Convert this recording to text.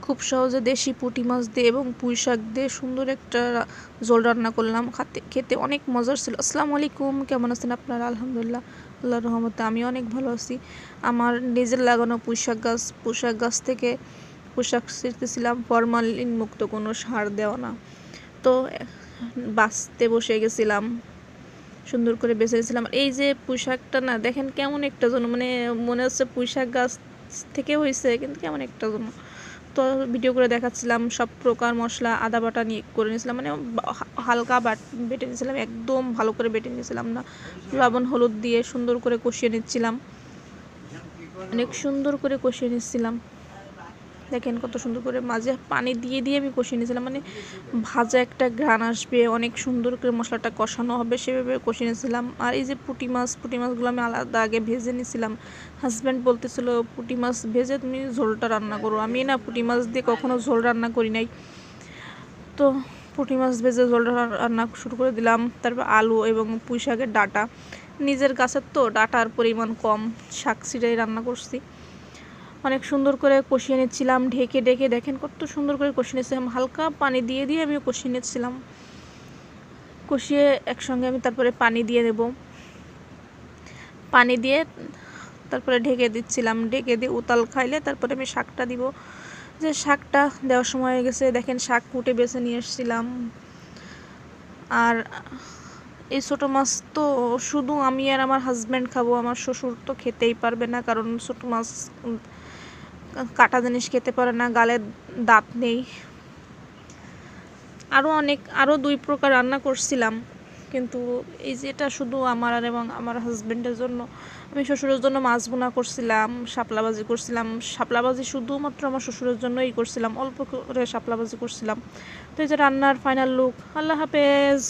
খুব সহজে দেশি পুঁটি মাছ দিয়ে এবং পুঁই শাক দিয়ে সুন্দর একটা ঝোল রান্না করলাম। খেতে অনেক মজার ছিল। আসসালামু আলাইকুম, কেমন আছেন আপনারা? আলহামদুলিল্লাহ, আল্লাহর রহমতে আমি অনেক ভালো আছি। আমার নিজের লাগানো পুঁই শাক গাছ থেকে পুঁই শাক ছিঁড়তেছিলাম, ফরমালিন মুক্ত, কোনো সার দেওয়া না। তো বাছতে বসে গেছিলাম, সুন্দর করে বেছে নিয়েছিলাম। এই যে পুঁই শাকটা না, দেখেন কেমন একটা যেন, মানে মনে হচ্ছে পুঁই শাক গাছ থেকে হয়েছে, কিন্তু কেমন একটা যেন। তো ভিডিও করে দেখাচ্ছিলাম, সব প্রকার মশলা আদা বাটা নিয়ে করে নিয়েছিলাম, মানে হালকা বেটে নিয়েছিলাম, একদম ভালো করে বেটে নিয়েছিলাম না। লবণ হলুদ দিয়ে সুন্দর করে কষিয়ে নিচ্ছিলাম, অনেক সুন্দর করে কষিয়ে নিচ্ছিলাম। দেখেন কত সুন্দর করে, মাঝে পানি দিয়ে দিয়ে আমি কষিয়ে নিয়েছিলাম, মানে ভাজা একটা ঘ্রাণ আসবে, অনেক সুন্দর করে মশলাটা কষানো হবে সেভাবে কষিয়ে নিয়েছিলাম। আর এই যে পুঁটি মাছগুলো আমি আলাদা আগে ভেজে নিয়েছিলাম। হাজব্যান্ড বলতেছিল পুঁটি মাছ ভেজে তুমি ঝোলটা রান্না করো। আমি না পুঁটি মাছ দিয়ে কখনো ঝোল রান্না করি নাই, তো পুঁটি মাছ ভেজে ঝোলটা রান্না শুরু করে দিলাম। তারপর আলু এবং পুঁই শাকের ডাঁটা, নিজের গাছের তো ডাঁটার পরিমাণ কম, শাক ছিঁড়াই রান্না করছি। অনেক সুন্দর করে কষিয়ে নিচ্ছিলাম ঢেকে ঢেকে। দেখেন কত সুন্দর করে কষিয়ে নিচ্ছিলাম, হালকা পানি দিয়ে দিয়ে আমি কষিয়ে নিচ্ছিলাম। কষিয়ে একসঙ্গে আমি তারপরে পানি দিয়ে দেব, পানি দিয়ে তারপরে ঢেকে দিচ্ছিলাম। ঢেকে দিয়ে উতাল খাইলে তারপরে আমি শাকটা দিব। যে শাকটা দেওয়ার সময় হয়ে গেছে, দেখেন শাক কুটে বেছে নিয়ে এসেছিলাম। আর এই ছোটো মাছ তো শুধু আমি আর আমার হাজব্যান্ড খাবো, আমার শ্বশুর তো খেতেই পারবে না, কারণ ছোটো মাছ কাটা জিনিস খেতে পারে না, গালে দাঁত নেই। আরও 2 প্রকার রান্না করছিলাম, কিন্তু এই যেটা শুধু আমার আর এবং আমার হাজব্যান্ডের জন্য। আমি শ্বশুরের জন্য মাছ বোনা করছিলাম, শাপলা ভাজি করছিলাম। শাপলা ভাজি শুধুমাত্র আমার শ্বশুরের জন্যই করছিলাম, অল্প করে শাপলা ভাজি করছিলাম। তো এই যে রান্নার ফাইনাল লুক। আল্লাহ হাফেজ।